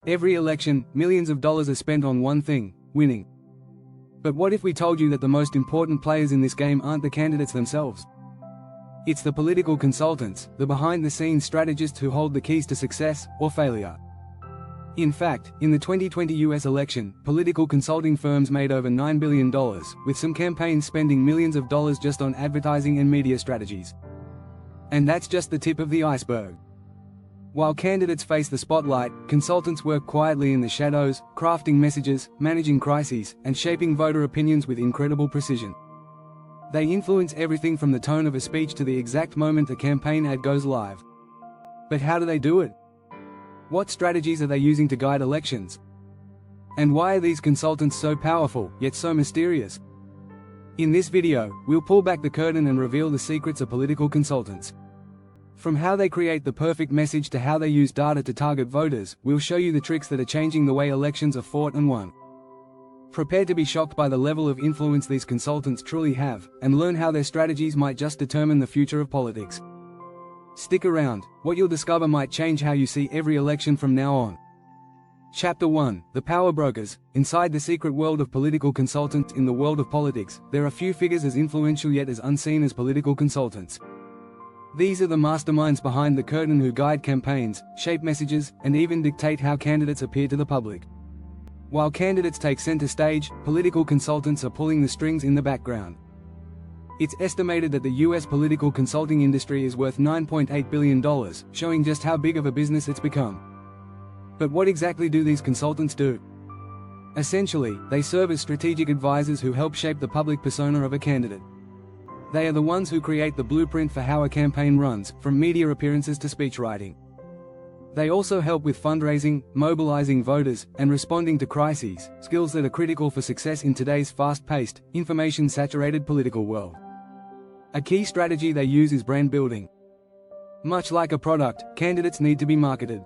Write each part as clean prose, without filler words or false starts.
Every election, millions of dollars are spent on one thing: winning. But what if we told you that the most important players in this game aren't the candidates themselves? It's the political consultants, the behind-the-scenes strategists who hold the keys to success or failure. In fact, in the 2020 US election, political consulting firms made over $9 billion, with some campaigns spending millions of dollars just on advertising and media strategies. And that's just the tip of the iceberg. While candidates face the spotlight, consultants work quietly in the shadows, crafting messages, managing crises, and shaping voter opinions with incredible precision. They influence everything from the tone of a speech to the exact moment a campaign ad goes live. But how do they do it? What strategies are they using to guide elections? And why are these consultants so powerful, yet so mysterious? In this video, we'll pull back the curtain and reveal the secrets of political consultants. From how they create the perfect message to how they use data to target voters, we'll show you the tricks that are changing the way elections are fought and won. Prepare to be shocked by the level of influence these consultants truly have, and learn how their strategies might just determine the future of politics. Stick around, what you'll discover might change how you see every election from now on. Chapter 1: The Power Brokers. Inside the secret world of political consultants. In the world of politics, there are few figures as influential yet as unseen as political consultants. These are the masterminds behind the curtain who guide campaigns, shape messages, and even dictate how candidates appear to the public. While candidates take center stage, political consultants are pulling the strings in the background. It's estimated that the US political consulting industry is worth $9.8 billion, showing just how big of a business it's become. But what exactly do these consultants do? Essentially, they serve as strategic advisors who help shape the public persona of a candidate. They are the ones who create the blueprint for how a campaign runs, from media appearances to speechwriting. They also help with fundraising, mobilizing voters, and responding to crises, skills that are critical for success in today's fast-paced, information-saturated political world. A key strategy they use is brand building. Much like a product, candidates need to be marketed.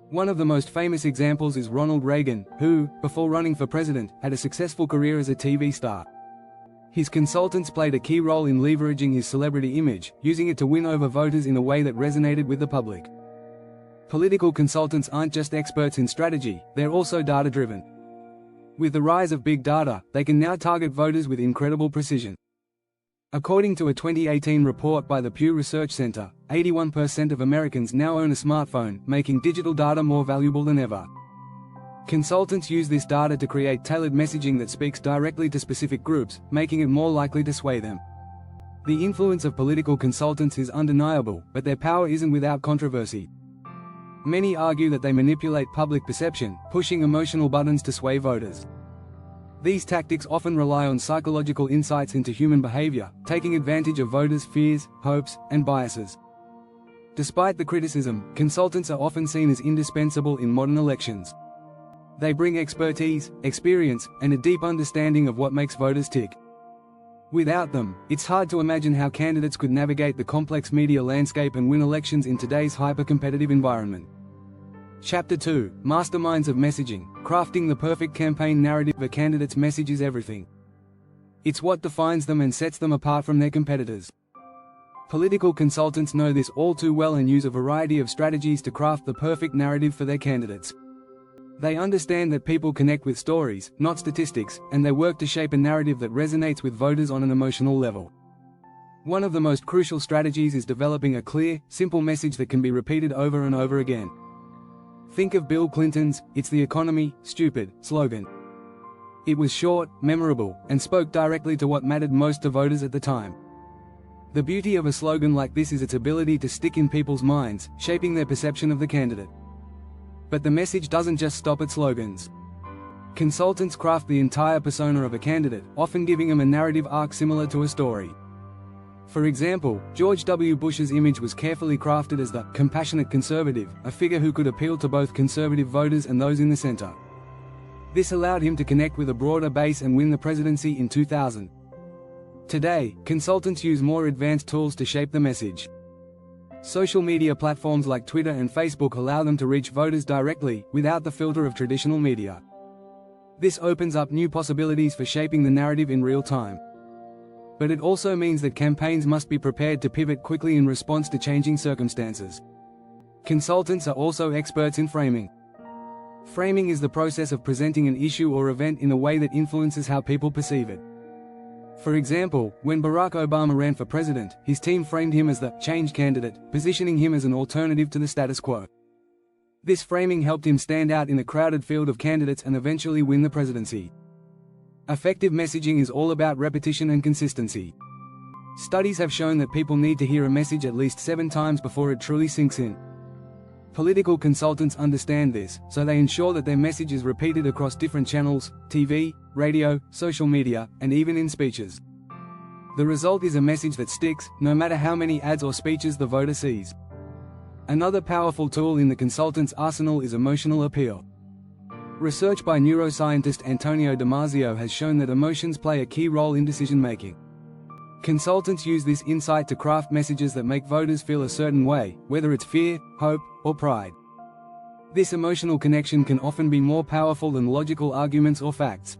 One of the most famous examples is Ronald Reagan, who, before running for president, had a successful career as a TV star. His consultants played a key role in leveraging his celebrity image, using it to win over voters in a way that resonated with the public. Political consultants aren't just experts in strategy, they're also data-driven. With the rise of big data, they can now target voters with incredible precision. According to a 2018 report by the Pew Research Center, 81% of Americans now own a smartphone, making digital data more valuable than ever. Consultants use this data to create tailored messaging that speaks directly to specific groups, making it more likely to sway them. The influence of political consultants is undeniable, but their power isn't without controversy. Many argue that they manipulate public perception, pushing emotional buttons to sway voters. These tactics often rely on psychological insights into human behavior, taking advantage of voters' fears, hopes, and biases. Despite the criticism, consultants are often seen as indispensable in modern elections. They bring expertise, experience, and a deep understanding of what makes voters tick. Without them, it's hard to imagine how candidates could navigate the complex media landscape and win elections in today's hyper-competitive environment. Chapter 2: Masterminds of Messaging. Crafting the perfect campaign narrative. A candidate's message is everything. It's what defines them and sets them apart from their competitors. Political consultants know this all too well and use a variety of strategies to craft the perfect narrative for their candidates. They understand that people connect with stories, not statistics, and they work to shape a narrative that resonates with voters on an emotional level. One of the most crucial strategies is developing a clear, simple message that can be repeated over and over again. Think of Bill Clinton's "It's the economy, stupid" slogan. It was short, memorable, and spoke directly to what mattered most to voters at the time. The beauty of a slogan like this is its ability to stick in people's minds, shaping their perception of the candidate. But the message doesn't just stop at slogans. Consultants craft the entire persona of a candidate, often giving them a narrative arc similar to a story. For example, George W. Bush's image was carefully crafted as the compassionate conservative, a figure who could appeal to both conservative voters and those in the center. This allowed him to connect with a broader base and win the presidency in 2000. Today, consultants use more advanced tools to shape the message. Social media platforms like Twitter and Facebook allow them to reach voters directly, without the filter of traditional media. This opens up new possibilities for shaping the narrative in real time. But it also means that campaigns must be prepared to pivot quickly in response to changing circumstances. Consultants are also experts in framing. Framing is the process of presenting an issue or event in a way that influences how people perceive it. For example, when Barack Obama ran for president, his team framed him as the change candidate, positioning him as an alternative to the status quo. This framing helped him stand out in a crowded field of candidates and eventually win the presidency. Effective messaging is all about repetition and consistency. Studies have shown that people need to hear a message at least 7 times before it truly sinks in. Political consultants understand this, so they ensure that their message is repeated across different channels, TV, radio, social media, and even in speeches. The result is a message that sticks, no matter how many ads or speeches the voter sees. Another powerful tool in the consultant's arsenal is emotional appeal. Research by neuroscientist Antonio Damasio has shown that emotions play a key role in decision-making. Consultants use this insight to craft messages that make voters feel a certain way, whether it's fear, hope, or pride. This emotional connection can often be more powerful than logical arguments or facts.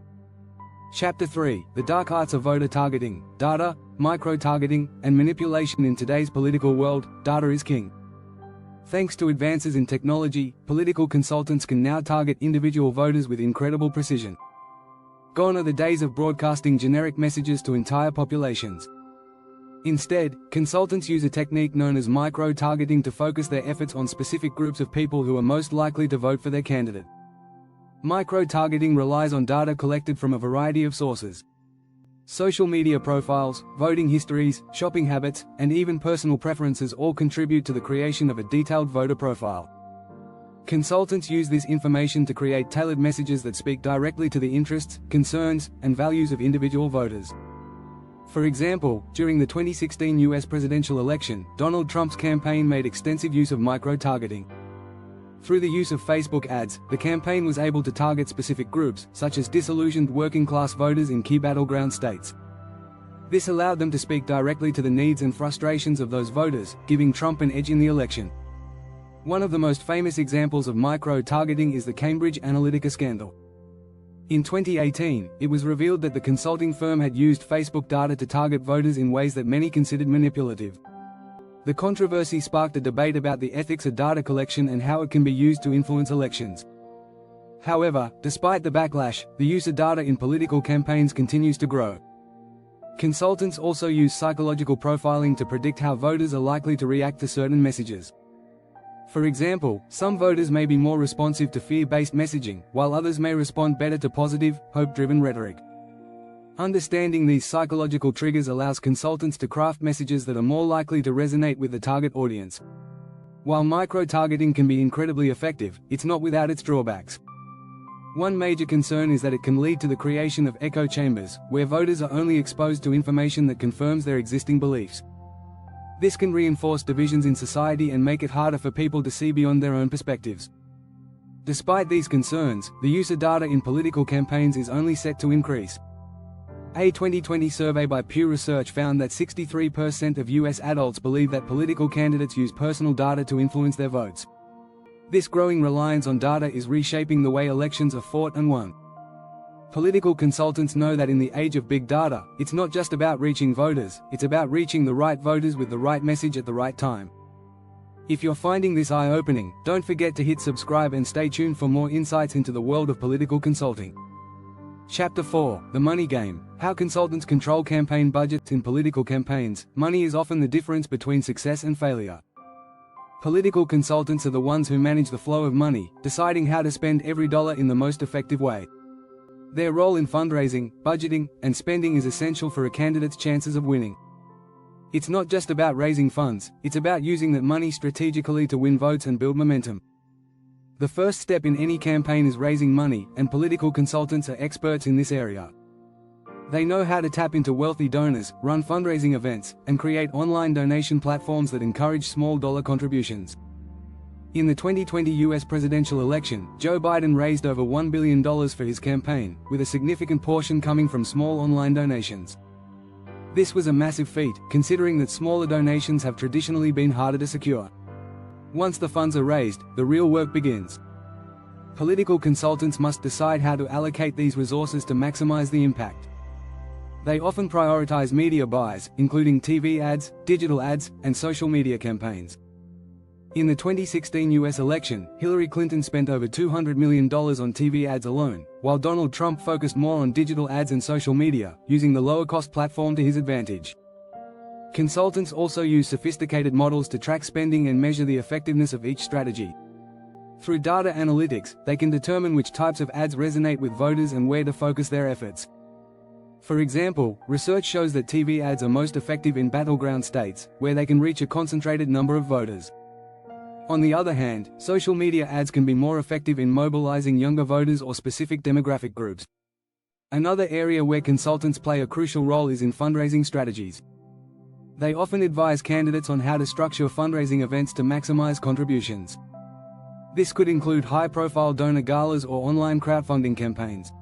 Chapter 3: The Dark Arts of Voter Targeting, Data, Micro-Targeting, and Manipulation. In today's political world, data is king. Thanks to advances in technology, political consultants can now target individual voters with incredible precision. Gone are the days of broadcasting generic messages to entire populations. Instead, consultants use a technique known as micro-targeting to focus their efforts on specific groups of people who are most likely to vote for their candidate. Micro-targeting relies on data collected from a variety of sources. Social media profiles, voting histories, shopping habits, and even personal preferences all contribute to the creation of a detailed voter profile. Consultants use this information to create tailored messages that speak directly to the interests, concerns, and values of individual voters. For example, during the 2016 US presidential election, Donald Trump's campaign made extensive use of micro-targeting. Through the use of Facebook ads, the campaign was able to target specific groups, such as disillusioned working-class voters in key battleground states. This allowed them to speak directly to the needs and frustrations of those voters, giving Trump an edge in the election. One of the most famous examples of micro-targeting is the Cambridge Analytica scandal. In 2018, it was revealed that the consulting firm had used Facebook data to target voters in ways that many considered manipulative. The controversy sparked a debate about the ethics of data collection and how it can be used to influence elections. However, despite the backlash, the use of data in political campaigns continues to grow. Consultants also use psychological profiling to predict how voters are likely to react to certain messages. For example, some voters may be more responsive to fear-based messaging, while others may respond better to positive, hope-driven rhetoric. Understanding these psychological triggers allows consultants to craft messages that are more likely to resonate with the target audience. While micro-targeting can be incredibly effective, it's not without its drawbacks. One major concern is that it can lead to the creation of echo chambers, where voters are only exposed to information that confirms their existing beliefs. This can reinforce divisions in society and make it harder for people to see beyond their own perspectives. Despite these concerns, the use of data in political campaigns is only set to increase. A 2020 survey by Pew Research found that 63% of US adults believe that political candidates use personal data to influence their votes. This growing reliance on data is reshaping the way elections are fought and won. Political consultants know that in the age of big data, it's not just about reaching voters, it's about reaching the right voters with the right message at the right time. If you're finding this eye-opening, don't forget to hit subscribe and stay tuned for more insights into the world of political consulting. Chapter 4: The Money Game, How Consultants Control Campaign Budgets. In political campaigns, money is often the difference between success and failure. Political consultants are the ones who manage the flow of money, deciding how to spend every dollar in the most effective way. Their role in fundraising, budgeting, and spending is essential for a candidate's chances of winning. It's not just about raising funds, it's about using that money strategically to win votes and build momentum. The first step in any campaign is raising money, and political consultants are experts in this area. They know how to tap into wealthy donors, run fundraising events, and create online donation platforms that encourage small dollar contributions. In the 2020 US presidential election, Joe Biden raised over $1 billion for his campaign, with a significant portion coming from small online donations. This was a massive feat, considering that smaller donations have traditionally been harder to secure. Once the funds are raised, the real work begins. Political consultants must decide how to allocate these resources to maximize the impact. They often prioritize media buys, including TV ads, digital ads, and social media campaigns. In the 2016 US election, Hillary Clinton spent over $200 million on TV ads alone, while Donald Trump focused more on digital ads and social media, using the lower-cost platform to his advantage. Consultants also use sophisticated models to track spending and measure the effectiveness of each strategy. Through data analytics, they can determine which types of ads resonate with voters and where to focus their efforts. For example, research shows that TV ads are most effective in battleground states, where they can reach a concentrated number of voters. On the other hand, social media ads can be more effective in mobilizing younger voters or specific demographic groups. Another area where consultants play a crucial role is in fundraising strategies. They often advise candidates on how to structure fundraising events to maximize contributions. This could include high-profile donor galas or online crowdfunding campaigns.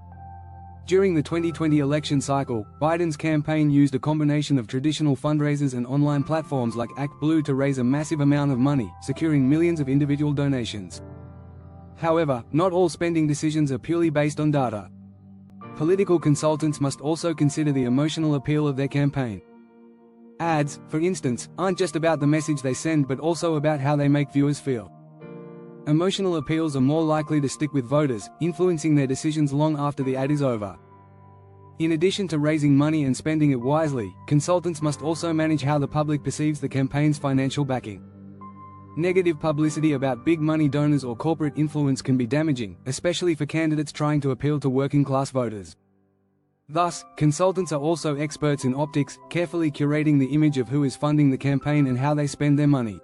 During the 2020 election cycle, Biden's campaign used a combination of traditional fundraisers and online platforms like ActBlue to raise a massive amount of money, securing millions of individual donations. However, not all spending decisions are purely based on data. Political consultants must also consider the emotional appeal of their campaign. Ads, for instance, aren't just about the message they send but also about how they make viewers feel. Emotional appeals are more likely to stick with voters, influencing their decisions long after the ad is over. In addition to raising money and spending it wisely, consultants must also manage how the public perceives the campaign's financial backing. Negative publicity about big money donors or corporate influence can be damaging, especially for candidates trying to appeal to working-class voters. Thus, consultants are also experts in optics, carefully curating the image of who is funding the campaign and how they spend their money.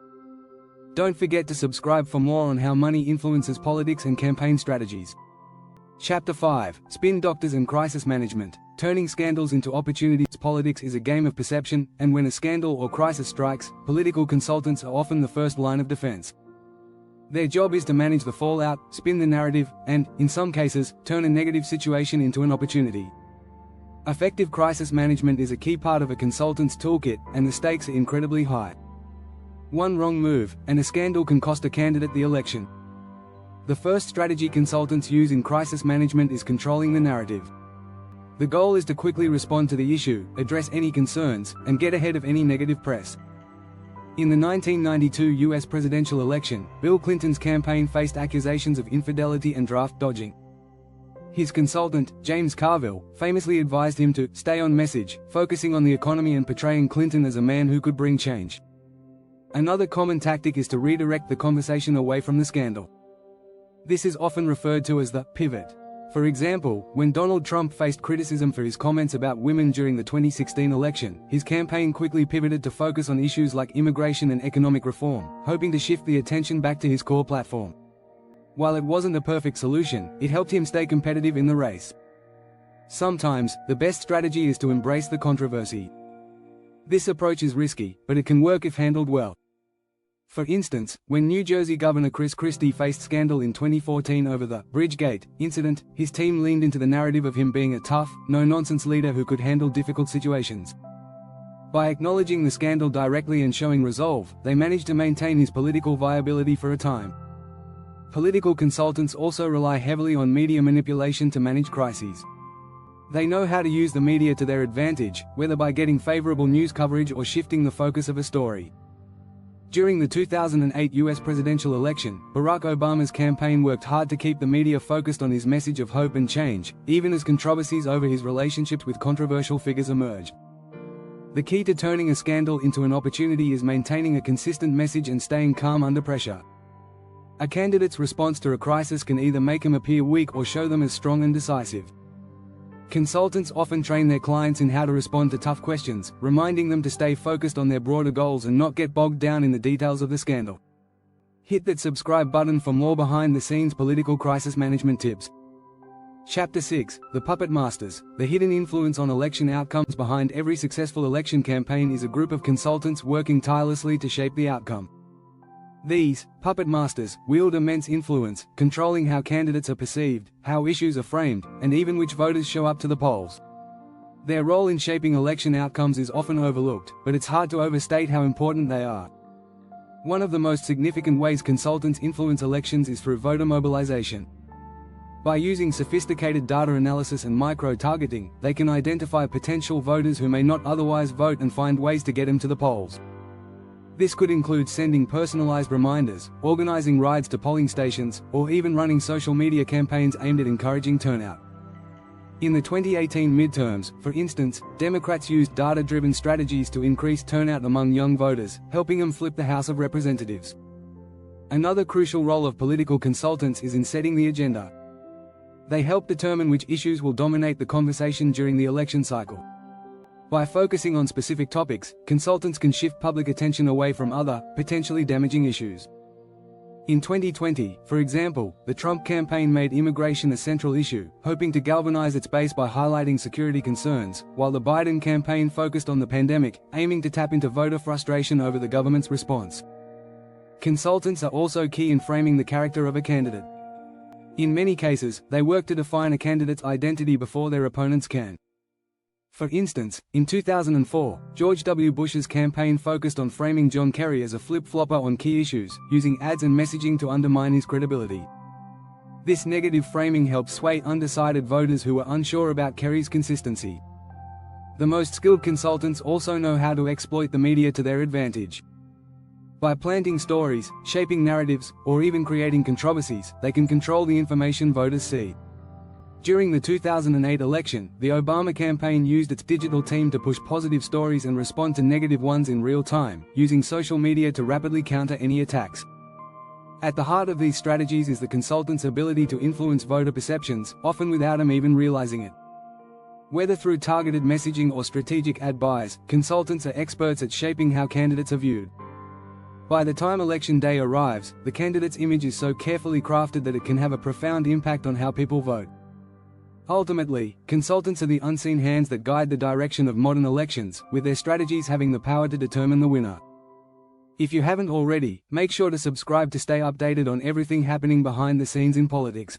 Don't forget to subscribe for more on how money influences politics and campaign strategies. Chapter 5: Spin Doctors and Crisis Management. Turning scandals into opportunities. Politics is a game of perception, and when a scandal or crisis strikes, political consultants are often the first line of defense. Their job is to manage the fallout, spin the narrative, and, in some cases, turn a negative situation into an opportunity. Effective crisis management is a key part of a consultant's toolkit, and the stakes are incredibly high. One wrong move, and a scandal can cost a candidate the election. The first strategy consultants use in crisis management is controlling the narrative. The goal is to quickly respond to the issue, address any concerns, and get ahead of any negative press. In the 1992 US presidential election, Bill Clinton's campaign faced accusations of infidelity and draft dodging. His consultant, James Carville, famously advised him to stay on message, focusing on the economy and portraying Clinton as a man who could bring change. Another common tactic is to redirect the conversation away from the scandal. This is often referred to as the pivot. For example, when Donald Trump faced criticism for his comments about women during the 2016 election, his campaign quickly pivoted to focus on issues like immigration and economic reform, hoping to shift the attention back to his core platform. While it wasn't a perfect solution, it helped him stay competitive in the race. Sometimes, the best strategy is to embrace the controversy. This approach is risky, but it can work if handled well. For instance, when New Jersey Governor Chris Christie faced scandal in 2014 over the Bridgegate incident, his team leaned into the narrative of him being a tough, no-nonsense leader who could handle difficult situations. By acknowledging the scandal directly and showing resolve, they managed to maintain his political viability for a time. Political consultants also rely heavily on media manipulation to manage crises. They know how to use the media to their advantage, whether by getting favorable news coverage or shifting the focus of a story. During the 2008 US presidential election, Barack Obama's campaign worked hard to keep the media focused on his message of hope and change, even as controversies over his relationships with controversial figures emerged. The key to turning a scandal into an opportunity is maintaining a consistent message and staying calm under pressure. A candidate's response to a crisis can either make him appear weak or show them as strong and decisive. Consultants often train their clients in how to respond to tough questions, reminding them to stay focused on their broader goals and not get bogged down in the details of the scandal. Hit that subscribe button for more behind-the-scenes political crisis management tips. Chapter 6: The Puppet Masters. The hidden influence on election outcomes. Behind every successful election campaign is a group of consultants working tirelessly to shape the outcome. These puppet masters wield immense influence, controlling how candidates are perceived, how issues are framed, and even which voters show up to the polls. Their role in shaping election outcomes is often overlooked, but it's hard to overstate how important they are. One of the most significant ways consultants influence elections is through voter mobilization. By using sophisticated data analysis and micro-targeting, they can identify potential voters who may not otherwise vote and find ways to get them to the polls. This could include sending personalized reminders, organizing rides to polling stations, or even running social media campaigns aimed at encouraging turnout. In the 2018 midterms, for instance, Democrats used data-driven strategies to increase turnout among young voters, helping them flip the House of Representatives. Another crucial role of political consultants is in setting the agenda. They help determine which issues will dominate the conversation during the election cycle. By focusing on specific topics, consultants can shift public attention away from other, potentially damaging issues. In 2020, for example, the Trump campaign made immigration a central issue, hoping to galvanize its base by highlighting security concerns, while the Biden campaign focused on the pandemic, aiming to tap into voter frustration over the government's response. Consultants are also key in framing the character of a candidate. In many cases, they work to define a candidate's identity before their opponents can. For instance, in 2004, George W. Bush's campaign focused on framing John Kerry as a flip-flopper on key issues, using ads and messaging to undermine his credibility. This negative framing helped sway undecided voters who were unsure about Kerry's consistency. The most skilled consultants also know how to exploit the media to their advantage. By planting stories, shaping narratives, or even creating controversies, they can control the information voters see. During the 2008 election, the Obama campaign used its digital team to push positive stories and respond to negative ones in real time, using social media to rapidly counter any attacks. At the heart of these strategies is the consultant's ability to influence voter perceptions, often without them even realizing it. Whether through targeted messaging or strategic ad buys, consultants are experts at shaping how candidates are viewed. By the time election day arrives, the candidate's image is so carefully crafted that it can have a profound impact on how people vote. Ultimately, consultants are the unseen hands that guide the direction of modern elections, with their strategies having the power to determine the winner. If you haven't already, make sure to subscribe to stay updated on everything happening behind the scenes in politics.